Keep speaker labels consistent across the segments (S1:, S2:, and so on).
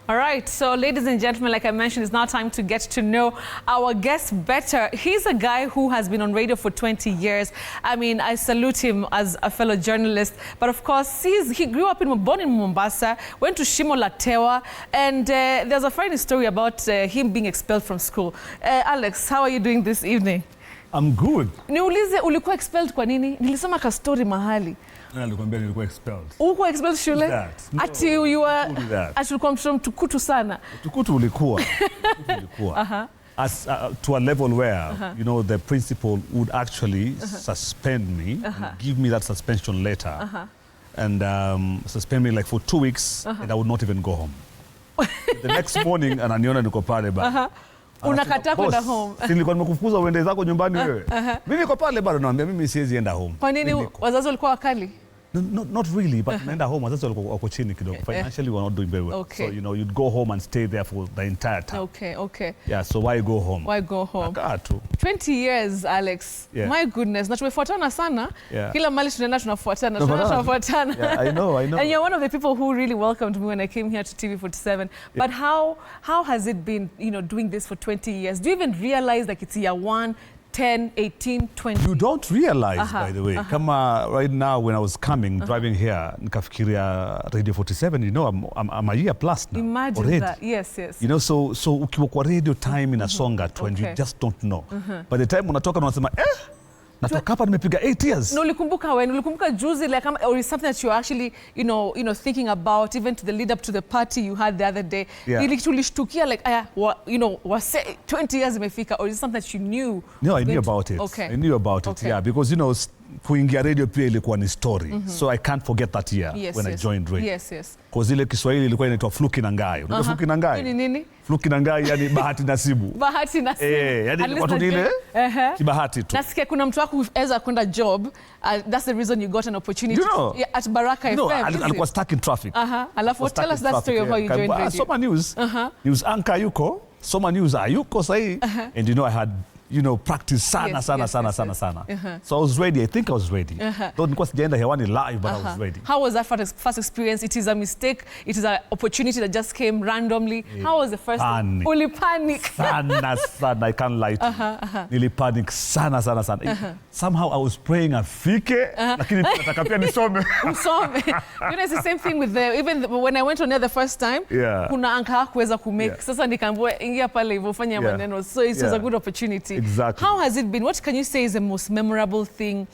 S1: All right, so ladies and gentlemen, like I mentioned, it's now time to get to know our guest better. He's a guy who has been on radio for 20 years. I mean, I salute him as a fellow journalist. But of course, he grew up born in Mombasa, went to Shimo La Tewa, and there's a funny story about him being expelled from school. Alex, how are you doing this evening?
S2: I'm good.
S1: Niulize, ulikuwa expelled kwa nini? Nilisoma ka story mahali.
S2: Nilikwambia nilikuwa expelled.
S1: Ulikuwa expelled shule?
S2: No,
S1: ati you were ati ulikuwa mtoto mtukutu sana.
S2: Mtukutu ulikuwa. As to a level where you know the principal would actually suspend me, give me that suspension letter, and suspend me like for 2 weeks, and I would not even go home. The next morning, ananiona niko pale ba.
S1: Unakataa kwenda home.
S2: Si nilikuwa nimekufukuza uende zako nyumbani wewe. Mimi niko pale bado naambia mimi siwezi enda home.
S1: Kwa nini wazazi walikuwa wakali?
S2: No, not really, but naenda home. Wazazi walikuwa wako chini kidogo. Financially we are not doing very well.
S1: Okay.
S2: So you know you'd go home and stay there for the entire time.
S1: Okay.
S2: Yeah, so why go home?
S1: Why go home?
S2: Nakaa tu.
S1: 20 years, Alex.
S2: Yeah.
S1: My goodness. Na tumefuatana sana.
S2: Yeah.
S1: Kila mali tunaenda tunafuatana.
S2: Yeah, I know.
S1: And you're one of the people who really welcomed me when I came here to TV47. Yeah. But how has it been, you know, doing this for 20 years? Do you even realize like it's year 1, 10, 18, 20?
S2: You don't realize, by the way. Kama right now when I was coming, driving here, nikafikiria Radio 47, you know, I'm a year plus now.
S1: Imagine
S2: already.
S1: that. Yes.
S2: You know, so ukiwa kwa radio time inasonga tu and you just don't know. By the time unatoka unasema, natoka hapa nimepiga 8 years.
S1: No, ulikumbuka juzi, like, or is something that you're actually, you know, thinking about, even to the lead up to the party you had the other day.
S2: Yeah.
S1: Tulishtukia like, you know, was 20 years imefika, or is it something that you knew?
S2: No, I knew about it.
S1: Okay.
S2: I knew about it, yeah, because, you know, kuingia radio pia ilikuwa ni story. So I can't forget that year when I joined radio.
S1: Yes.
S2: Because ile Kiswahili ilikuwa inaitwa Fluki na Ngai. Unajua Fluki na Ngai?
S1: Nini?
S2: Fluki na Ngai yani bahati nasibu.
S1: Bahati nasibu.
S2: Yani watu nile kibahati tu.
S1: Nasikia kuna mtu wako kuweza kwenda job, that's the reason you got an opportunity,
S2: you know,
S1: at Baraka FM.
S2: No, alikuwa stuck in traffic.
S1: Alafu tell us that story of how you joined radio.
S2: Soma news. News anchor yuko. Soma news ayuko sahi. And you know I had, you know, practice sana. So I was ready. I think I was ready. Though nilikuwa sijaenda hewani live, but I was ready.
S1: How was that first experience? It is a mistake. It is an opportunity that just came randomly. How was the first? Uli panic. Sana.
S2: I can't lie to you. Nili panic sana. Somehow I was praying afike, lakini nataka pia nisome.
S1: You know, it's the same thing with even when I went on there the first time. Kuna anka hakuweza kumake. Sasa nikaambiwa ingia pale hivyo fanya maneno. So it was a good opportunity.
S2: Exactly.
S1: How has it been? What can you say is the most memorable thing,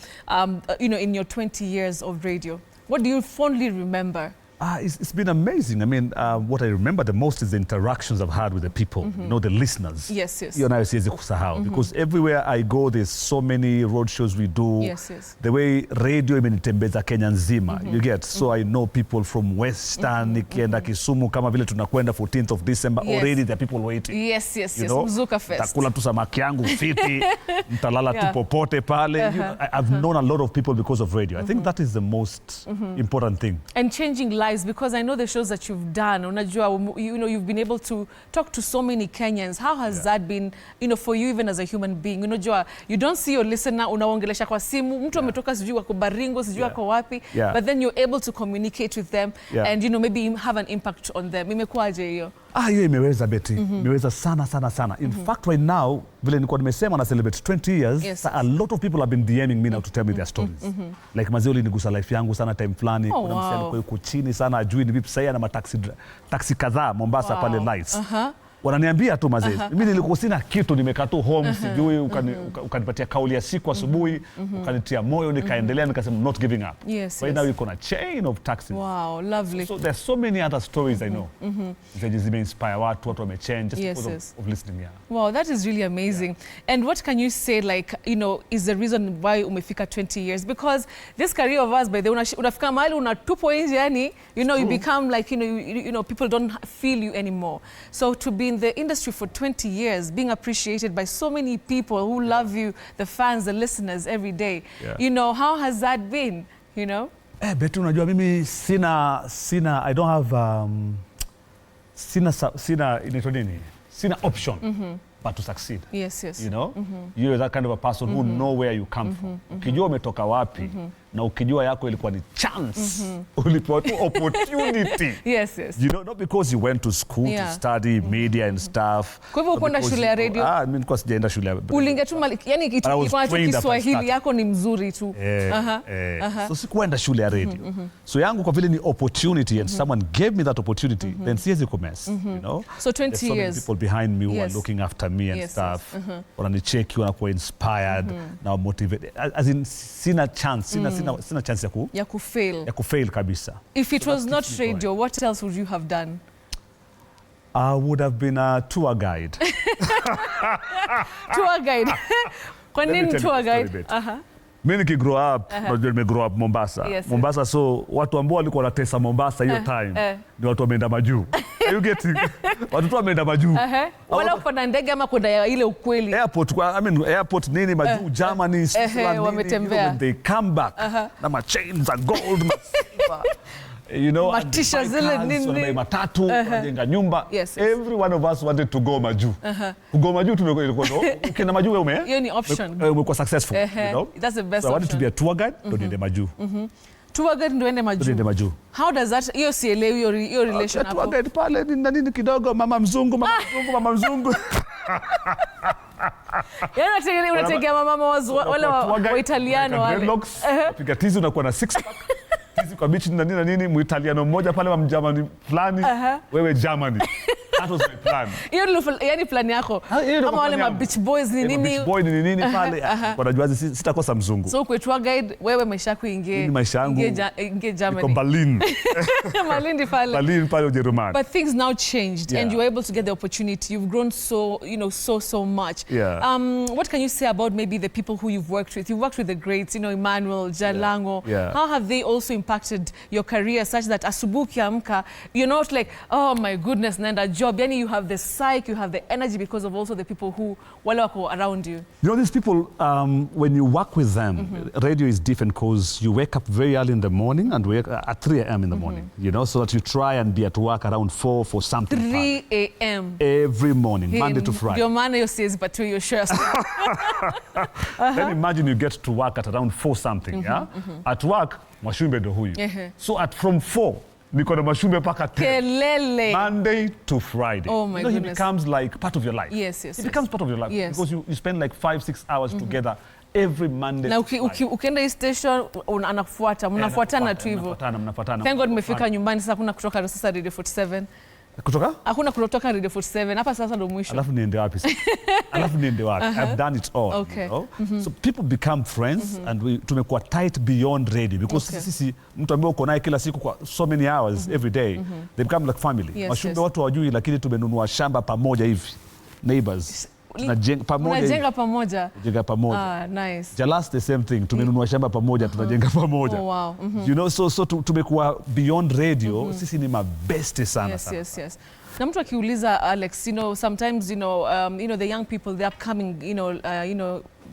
S1: you know, in your 20 years of radio? What do you fondly remember?
S2: It's been amazing. I mean, what I remember the most is the interactions I've had with the people, you know, the listeners.
S1: Yes.
S2: You know, siwezi kusahau because everywhere I go, there's so many road shows we do.
S1: Yes.
S2: The way radio imenitembeza Kenya nzima, you get. So I know people from Western, nikienda Kisumu kama vile tunakwenda 14th of December, already there are people waiting.
S1: Yes.
S2: You know,
S1: Mzuka Fest.
S2: Takula tu samaki yangu fiti, mtalala tu popote pale. I've known a lot of people because of radio. I think that is the most important thing.
S1: And changing lives, because I know the shows that you've done, unajua, you know, you've been able to talk to so many Kenyans. How has that been, you know, for you even as a human being? Unajua, you don't see your listener, unaongelesha kwa simu, mtu ametoka sijui wako Baringo, sijui wako wapi, but then you're able to communicate with them and, you know, maybe have an impact on them. Imekuwaje hiyo?
S2: Hiyo imeweza Betty. Imeweza sana. In fact, right now, vile nilikuwa nimesema na celebrate 20 years, a lot of people have been DMing me now to tell me their stories. Like mazee ulinigusa life yangu sana time fulani, kuna msee alikuwa yuko chini sana ajui ni vipi sasa, ana mataxi kadhaa Mombasa pale lights. Wananiambia tu mazee, mimi nilikuwa sina kitu, nimekaa tu home, sijui ukanipatia kauli ya siku asubuhi, ukanitia moyo, nikaendelea, nikasema not giving up. Right now you're on a chain of taxis.
S1: Wow, lovely.
S2: So there's so many other stories I know. Zenye zimeinspire watu wamechange just because of listening.
S1: Wow, that is really amazing. And what can you say, like, you know, is the reason why umefika 20 years? Because this career of ours, by the way, unafika mahali unatupo nje, yani, you know, you become like, you know, people don't feel you anymore. So to be in the industry for 20 years, being appreciated by so many people who love you, the fans, the listeners every day, you know, how has that been? you know?
S2: Betu, unajua mimi sina I don't have sina inaitwa nini? Sina option but to succeed.
S1: Yes, yes.
S2: You know? You're that kind of a person who know where you come from. Ukijua umetoka wapi na ukijua yako ilikuwa ni chance. Ulipewa tu opportunity.
S1: Yes, yes.
S2: You know, not because you went to school to study media and stuff.
S1: Kwa hivyo ukwenda shule ya radio?
S2: Mimi nilikuwa sijaenda shule ya radio.
S1: Ulingetuma, yani ilikuwa tu Kiswahili yako ni mzuri tu.
S2: So sikuenda shule ya radio. So yangu kwa vile ni opportunity and someone gave me that opportunity, then siwezi kumess, you know?
S1: So 20
S2: There's so many
S1: years.
S2: people behind me who are looking after me and stuff. Wananicheki, wanakuwa inspired, na motivated. As in, sina chance ya kufail kabisa.
S1: If it was not radio, what else would you have done?
S2: I would have been a tour guide.
S1: Tour guide. Kwa nini tour guide?
S2: Mimi nikigrow up, najua nimegrow up Mombasa. Mombasa, so watu ambao walikuwa wanatesa Mombasa hiyo time ni watu wameenda majuu. You getting? Watu tu wameenda majuu.
S1: Wala kupanda ndege ama kwenda ile ukweli.
S2: Airport nini majuu, Germany, Switzerland,
S1: wametembea.
S2: When they come back, na ma chains and gold, silver. You know,
S1: matisha zile nini,
S2: matatu, wajenga nyumba. Every one of us wanted to go majuu. Kugo majuu tumekuwa ukienda majuu wewe
S1: hiyo ni option.
S2: Umekuwa successful, you know.
S1: That's the best
S2: so
S1: option.
S2: I wanted to be a tour guide, ndio niende majuu.
S1: Tour guide ndio ende majuu. How does that, hiyo sielewi hiyo relation hapo.
S2: Tour guide pale ni nini kidogo, mama mzungu.
S1: Yaani unategea mama wale wa Italiano
S2: piga tizi unakuwa na six pack. Tizi kwa beach na nini, Muitaliano mmoja pale wa Mjerumani fulani, wewe Germany. That was my plan.
S1: Hiyo yani plan yako. Kama wale ma beach boys ni nini?
S2: Beach boy ni nini pale? Wanajua sitakosa mzungu.
S1: So kwa tour guide wewe maisha yako ingie Germany.
S2: Kwa Berlin. Berlin pale Ujerumani.
S1: But things now changed and you were able to get the opportunity. You've grown so, you know, so much. What can you say about maybe the people who you've worked with? You've worked with the greats, you know, Emmanuel, Jalango. How have they also impacted your career such that asubuhi ukiamka, you're not like, oh my goodness, naenda job. Yani you have the psyche, you have the energy because of also the people who wale wako around you.
S2: You know, these people, when you work with them, radio is different because you wake up very early in the morning and wake at 3 a.m. in the morning, you know, so that you try and be at work around 4 for something.
S1: 3 a.m.
S2: Every morning, Monday to Friday.
S1: Your man says, but you're sure.
S2: Then imagine you get to work at around 4 something, At work, Mwashumbe ndo huyu. So from 4, niko na Mwashumbe paka 10.
S1: Kelele.
S2: Monday to Friday.
S1: Oh my goodness.
S2: He becomes like part of your life.
S1: Yes.
S2: It becomes part of your life because you spend like 5-6 hours together every Monday.
S1: Na ukienda hii station anakufuata, mnafuatana tu hivyo.
S2: Mnafuatana.
S1: Thank God nimefika nyumbani sasa, kuna kutoka sasa Radio 47.
S2: Kutoka?
S1: Hakuna kutoka Radio 47. Hapa sasa ndo mwisho.
S2: Alafu niende wapi sasa? I've done it all.
S1: Okay.
S2: You know? So people become friends and tumekuwa tight beyond radio because sisi mtu ambaye uko naye kila siku kwa so many hours every day, they become like family. Mwashumbe watu hawajui, lakini tumenunua shamba pamoja hivi. Neighbors. Tunajenga pamoja. Nice. Jalas the same thing. Tumenunua shamba pamoja, tunajenga pamoja.
S1: Oh wow.
S2: You know, so tumekuwa beyond radio, sisi ni mabeste sana.
S1: Yes. Na mtu akiuliza Alex, you know, sometimes you know the young people, the upcoming,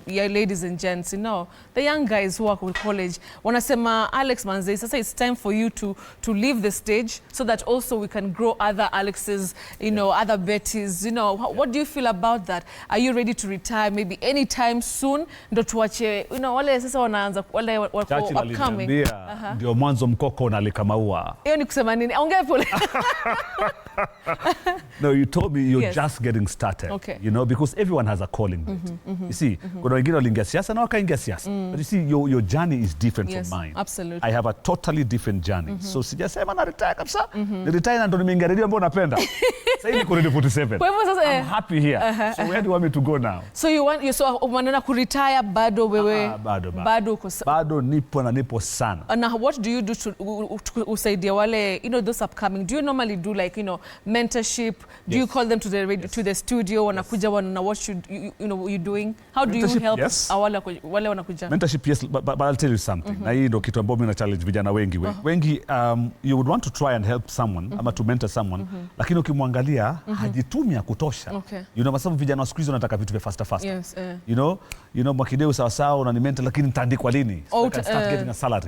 S1: yeah, ladies and gents, you know, the young guys who are with college, wanasema Alex manze, sasa it's time for you to leave the stage so that also we can grow other Alexes, you know, other Bettys, you know. What do you feel about that? Are you ready to retire maybe anytime soon? Ndo tuache, you know, wale sasa wanaanza, wale wako upcoming.
S2: Ndio mwanzo mkoko unalika maua.
S1: Hiyo ni kusema nini? Ongea pole.
S2: No, you told me you're just getting started.
S1: Okay.
S2: You know, because everyone has a calling. You see, kuna wengine waliingia siasa na wakaingia siasa. But you see, your journey is different from mine.
S1: Absolutely.
S2: I have a totally different journey. So sijasema na retire kabisa. Ni retire na ndo nimeingia radio ambayo napenda. Sasa hivi niko Radio 47.
S1: Kwa hivyo sasa
S2: I'm happy here. So where do you want me to go now?
S1: So so unaona ku retire bado wewe?
S2: Bado nipo sana.
S1: And what do you do to usaidia wale, you know, those upcoming? Do you normally do like, you know, mentorship? Do you call them to the radio, to the studio, wanakuja wana what you know you're doing? How do you help help
S2: Yes.
S1: wale wanakuja?
S2: Mentorship, yes, but I'll tell you something. Na hii ndo kitu ambayo mimi na challenge vijana wengi. Wengi you would want to try and help someone ama to mentor someone, lakini ukimwangalia hajitumi ya kutosha. You know, sababu vijana wa siku hizi wanataka vitu vya faster.
S1: Yes,
S2: You know Mwakideu sawa unanimentor, lakini nitaandikwa lini? So I can start getting a salary.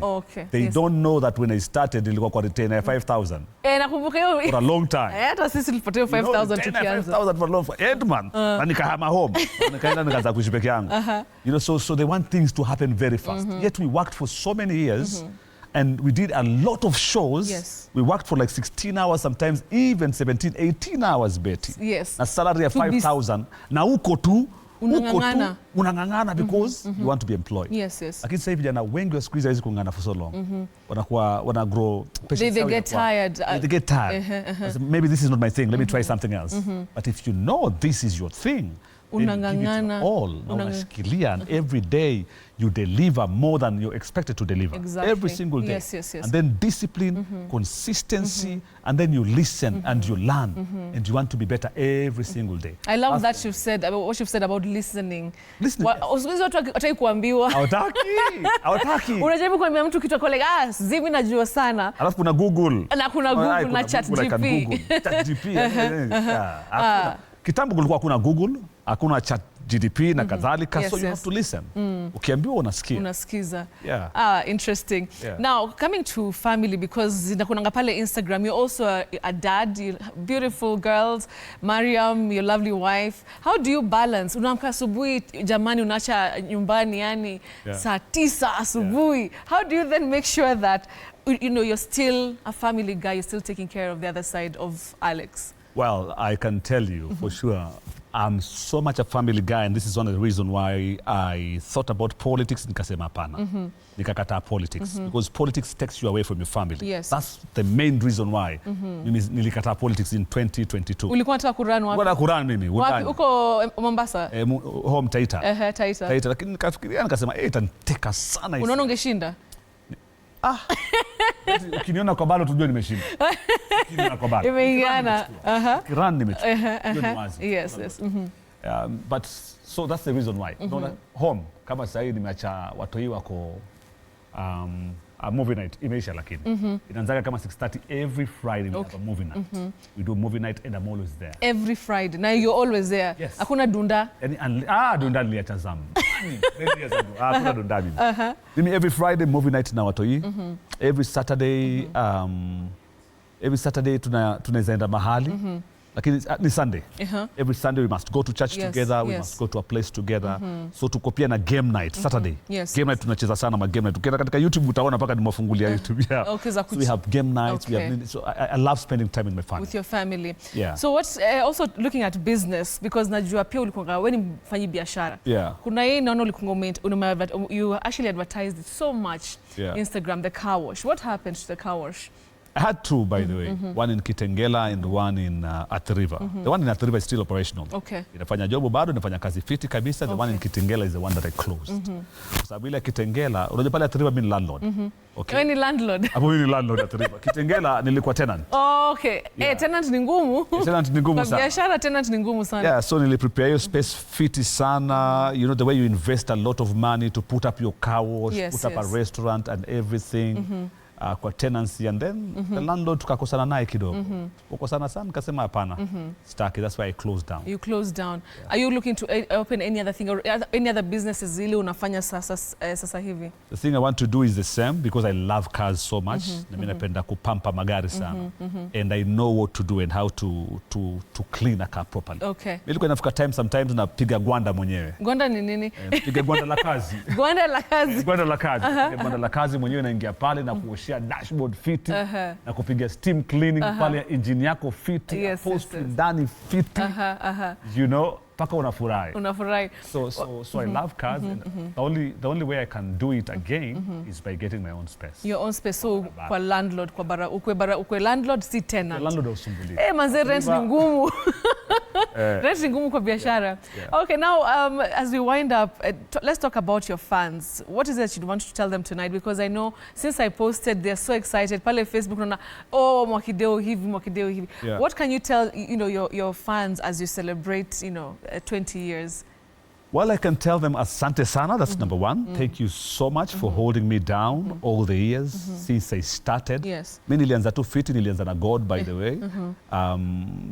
S2: They don't know that when I started nilikuwa kwa retainer ya 5,000.
S1: Nakumbuka hiyo
S2: for a long time.
S1: Hata sisi tulipatia 5,000 tukianza.
S2: 5,000 for long for 8 months. Na nikahama home. Nikaenda nikaanza kuishi peke yangu. You know, so they want things to happen very fast. Yet we worked for so many years. And we did a lot of shows.
S1: Yes.
S2: We worked for like 16 hours, sometimes even 17, 18 hours, Betty.
S1: Yes.
S2: Na salary ya 5,000. Na uko tu unang'ang'ana because you want to be employed.
S1: Yes.
S2: Lakini sasa hivi vijana wengi wa siku hizi hawezi kung'ang'ana for so long. Wana grow.
S1: They get tired.
S2: They get tired. Maybe this is not my thing. Let me try something else. But if you know this is your thing,
S1: unang'ang'ana
S2: all unashikilia, and every day you deliver more than you're expected to deliver.
S1: Exactly.
S2: Every single day.
S1: Yes.
S2: And then discipline, consistency, and then you listen and you learn, and you want to be better every single day.
S1: I love that you've said about what you've said about listening.
S2: Listening.
S1: Usikizi watu wataki kuambiwa.
S2: Hawataki.
S1: Unajaribu kuambia mtu kitu kwa like mimi najua sana.
S2: Alafu kuna Google.
S1: Na kuna Google na ChatGPT.
S2: Kitambo kulikuwa hakuna Google, hakuna ChatGPT na kadhalika, so you have to listen. Ukiambiwa unasikia.
S1: Unasikiza.
S2: Yeah.
S1: Interesting. Yeah. Now, coming to family, because nakunanga pale Instagram, you're also a dad, beautiful girls, Mariam, your lovely wife. How do you balance? Unaamka asubuhi, jamani unaacha nyumbani yani saa 9 asubuhi. How do you then make sure that you're still a family guy, you're still taking care of the other side of Alex?
S2: Well, I can tell you for sure, I'm so much a family guy, and this is one of the reasons why I thought about politics. Nikasema hapana. Nikakataa politics because politics takes you away from your family.
S1: Yes.
S2: That's the main reason why nilikataa politics in 2022.
S1: Ulikuwa unataka kurun wapi?
S2: Nilikuwa kurun mimi.
S1: Wapi? Uko Mombasa?
S2: Home Taita.
S1: Taita.
S2: Lakini nikafikiria nikasema itaniteka sana.
S1: Unaona ungeshinda?
S2: Ukiniona kwa balo tujue nimeshinda. Ukiniona kwa balo.
S1: Imeingana.
S2: Kiran nimechukua.
S1: Yes.
S2: But so that's the reason why. Home kama sasa hivi nimeacha watoi wako movie night imeisha, lakini inaanza kama 6:30 every Friday. We have a movie night. We do movie night and I'm always there.
S1: Every Friday. Now you're always there.
S2: Yes.
S1: Hakuna dunda?
S2: Dunda niliacha zamu. Hakuna dunda mimi. Mimi every Friday movie night na watoi. Every Saturday tunaweza enda mahali. Lakini ni Sunday. Every Sunday we must go to church together, we must go to a place together. So tuko pia na game night Saturday. Game night tunacheza sana ma game night. Ukienda katika YouTube utaona paka nimefungulia YouTube. So we have game nights, we have, so I love spending time with my family.
S1: With your family.
S2: Yeah.
S1: So what's also looking at business, because najua pia ulikuwa wewe ni mfanyi biashara. Kuna yeye naona ulikuwa you actually advertised it so much. Instagram, the car wash. What happened to the car wash?
S2: I had two, by the way. One in Kitengela and one in Athi River. The one in Athi River is still operational. Inafanya job bado, inafanya kazi fiti kabisa. The one in Kitengela is the one that I closed. Kwa sababu ile Kitengela, unajua pale Athi River mimi ni landlord.
S1: Wewe ni landlord?
S2: Hapo mimi ni landlord Athi River. Kitengela nilikuwa tenant.
S1: Tenant ni ngumu.
S2: Tenant ni ngumu sana.
S1: Kwa biashara tenant ni ngumu sana.
S2: Yeah, so prepare your space fiti sana. You know, the way you invest a lot of money to put up your car wash, put up a restaurant and everything. Kwa tenancy, and then the landlord tukakosana naye kidogo. Ukosana sana nikasema hapana. Staki, that's why I closed down.
S1: You closed down. Are you looking to open any other thing or any other businesses zile unafanya sasa hivi?
S2: The thing I want to do is the same because I love cars so much. Na mimi napenda kupampa magari sana. And I know what to do and how to clean a car properly. Nilikuwa nafika time sometimes napiga gwanda mwenyewe.
S1: Gwanda ni nini?
S2: Piga gwanda la kazi.
S1: Gwanda la kazi.
S2: Gwanda la kazi. Gwanda la kazi mwenyewe naingia pale na kuoshia dashboard fiti na kupiga steam cleaning pale engine yako fiti, post ndani fiti. You know, paka unafurahi. So I love cars. And the only way I can do it again is by getting my own space.
S1: Your own space. So kwa landlord, ukwe landlord si tenant.
S2: Landlord usumbuliwe.
S1: Manze rent ni ngumu. Rent ni ngumu kwa biashara. Okay, now as we wind up, let's talk about your fans. What is it you want to tell them tonight? Because I know since I posted, they're so excited. Pale Facebook naona, Mwakideu hivi. What can you tell your fans as you celebrate 20 years?
S2: Well, I can tell them asante sana, that's number one. Thank you so much for holding me down all the years since I started.
S1: Yes.
S2: Mi nilianza tu fiti, nilianza na God by the way.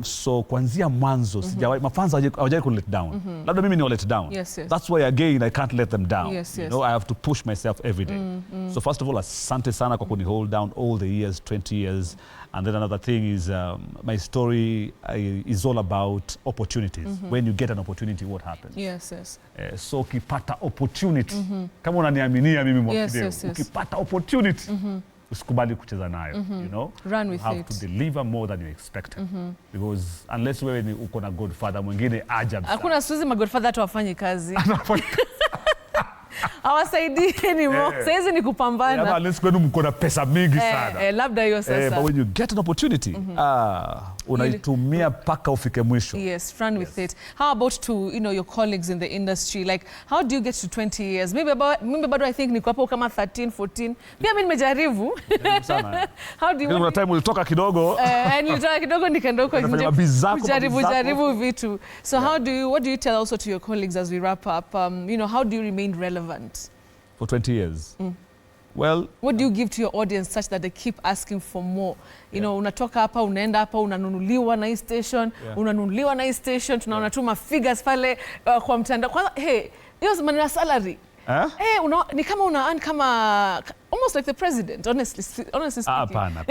S2: So kuanzia mwanzo, mafans hawajai ku let down. Labda mimi ni let down.
S1: Yes, yes.
S2: That's why again, I can't let them down.
S1: Yes,
S2: you
S1: yes.
S2: know, I have to push myself every day. So first of all, asante sana kwa kuni hold down all the years, 20 years. And then another thing is my story is all about opportunities. When you get an opportunity, what happens?
S1: Yes, yes.
S2: So ukipata opportunity, kama unaniaminia mimi Mwakideu,
S1: yes, yes.
S2: ukipata opportunity, usikubali kucheza nayo, you know?
S1: Run with
S2: you have
S1: it.
S2: to deliver more than you expected. Because unless wewe ni uko na godfather mwingine ajabu sana.
S1: Hakuna siku hizi magodfather hata wafanyi kazi. Hawasaidii anymore. Saizi ni kupambana.
S2: Yeah, unless kwenu mko na pesa mingi sana.
S1: Labda hiyo sasa.
S2: But when you get an opportunity, unaitumia paka ufike mwisho.
S1: Yes, run with it. How about to, you know, your colleagues in the industry? Like, how do you get to 20 years? Maybe bado I think niko hapo kama 13, 14. Pia mimi nimejaribu. How do you...
S2: Kuna time ulitoka kidogo.
S1: Nilitoka kidogo nikaenda huko nje. Kujaribu vitu. So what do you tell also to your colleagues as we wrap up? You know, how do you remain relevant?
S2: For 20 years? Well,
S1: what do you give to your audience such that they keep asking for more? You know, unatoka hapa, unaenda hapa, unanunuliwa na hii station, unanunuliwa na hii station, tunaona tu figures pale kwa mtandao. Kwanza, hiyo maneno ya salary. Ni kama una earn kama almost like the president, honestly speaking.
S2: Hapana.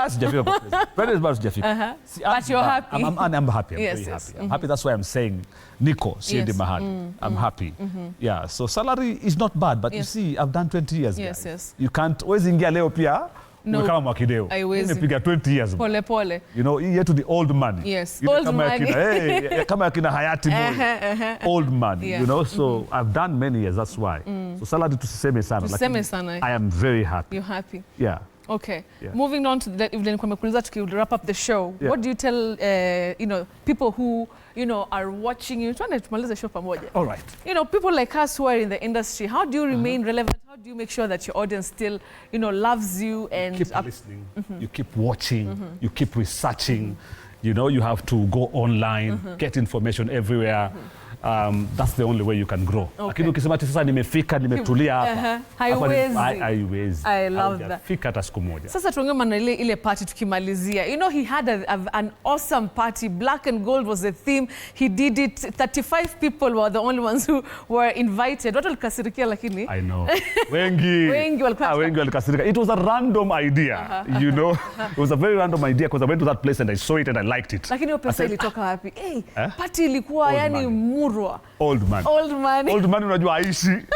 S2: Sijafika kwa president. President bado sijafika.
S1: But you're happy.
S2: I'm happy. I'm
S1: yes,
S2: very
S1: yes.
S2: happy. I'm happy. That's why I'm saying niko siendi mahali. I'm happy. Yeah, so salary is not bad, but you see, I've done 20 years.
S1: Yes,
S2: guys.
S1: yes.
S2: You can't always ingia leo pia. No. Kama Mwakideu. Nimepiga 20 years.
S1: Pole pole.
S2: You know, hii yetu the old money.
S1: Yes, old money.
S2: Kama yakina hayati Moi. Old money, you know. So I've done many years, that's why. So salary tusiseme sana.
S1: Tuseme sana.
S2: I am very happy.
S1: You're happy?
S2: Yeah.
S1: Okay. Yeah. Moving on to the evening, to wrap up the show. Yeah. What do you tell, you know, people who, you know, are watching you? Trying to tumalize show pamoja.
S2: All right.
S1: You know, people like us who are in the industry, how do you remain relevant? How do you make sure that your audience still, you know, loves you and
S2: you keep listening, you keep watching, you keep researching. You know, you have to go online, get information everywhere. That's the only way you can grow. Lakini ukisema ati sasa nimefika, nimetulia hapa. Haiwezi.
S1: I love that.
S2: Fika hata siku moja.
S1: Sasa tuongea na ile party tukimalizia. You know, he had an awesome party. Black and gold was the theme. He did it. 35 people were the only ones who were invited. Watu walikasirikia lakini.
S2: I know. Wengi walikasirika. It was a random idea, you know. It was a very random idea because I went to that place and I saw it and I liked it.
S1: Lakini hiyo pesa ilitoka wapi? Party ilikuwa yani murwa.
S2: Old money. Old money unajua aishi.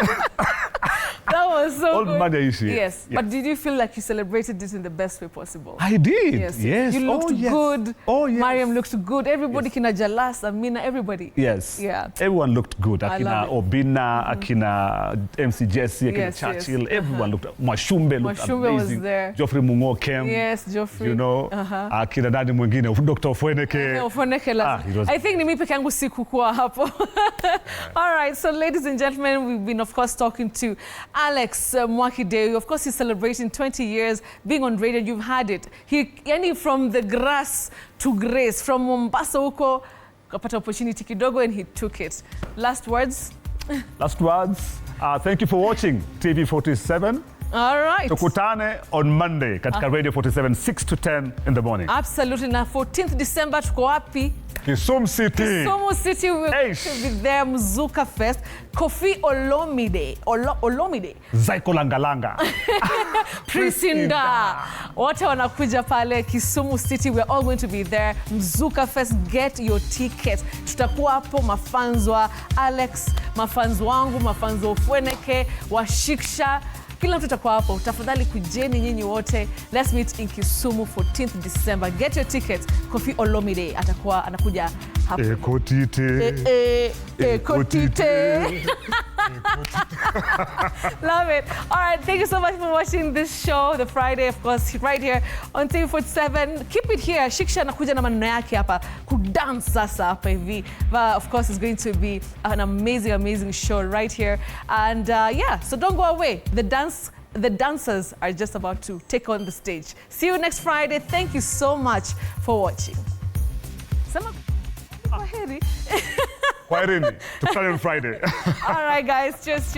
S1: That was so
S2: old
S1: good.
S2: Money aishi.
S1: Yes. But did you feel like you celebrated this in the best way possible?
S2: I did.
S1: Yes. You looked good.
S2: Oh, yes.
S1: Mariam looked good. Everybody, kina Jalas, Amina, everybody.
S2: Yes.
S1: Yeah.
S2: Everyone looked good. Akina Obina, Akina MC Jesse, Akina Churchill. Everyone looked. Mwashumbe looked amazing.
S1: Was there.
S2: Geoffrey Mungo came.
S1: Yes, Geoffrey.
S2: You know. Akina nani mwingine, Dr. Ofweneke.
S1: I think ni mimi peke yangu sikukuwa hapo. All right, so ladies and gentlemen, we've been, of course, talking to Alex Mwakideu. Of course, he's celebrating 20 years being on radio. You've had it. From the grass to grace, from Mombasa huko, kapata opportunity kidogo and he took it. Last words?
S2: Last words. Thank you for watching TV 47.
S1: All right.
S2: Tukutane on Monday katika Radio 47, 6 to 10 in the morning.
S1: Absolutely. Na 14th December tuko wapi?
S2: Kisumu City.
S1: Kisumu City will be there. Mzuka Fest. Kofi Olomide.
S2: Zaiko Langalanga.
S1: Prisinda. Wote wanakuja pale Kisumu City. We're all going to be there. Mzuka Fest. Get your tickets. Tutakuwa hapo mafanzo wa Alex, mafanzo wangu, mafanzo Ofweneke, wa Shiksha. Kila mtu atakuwa hapo. Tafadhali kujeni nyinyi wote. Let's meet in Kisumu 14th December. Get your tickets. Kofi Olomide atakuwa anakuja hapo.
S2: Ekotite.
S1: Love it. All right, thank you so much for watching this show, the Friday, of course, right here on TV 47. Keep it here. Shiksha anakuja na maneno yake hapa kudance sasa hapa hivi. But of course, it's going to be an amazing show right here. And yeah, so don't go away. The dancers are just about to take on the stage. See you next Friday. Thank you so much for watching. Kwaheri.
S2: Kwaherini. Tukutane on Friday.
S1: All right, guys. Cheers.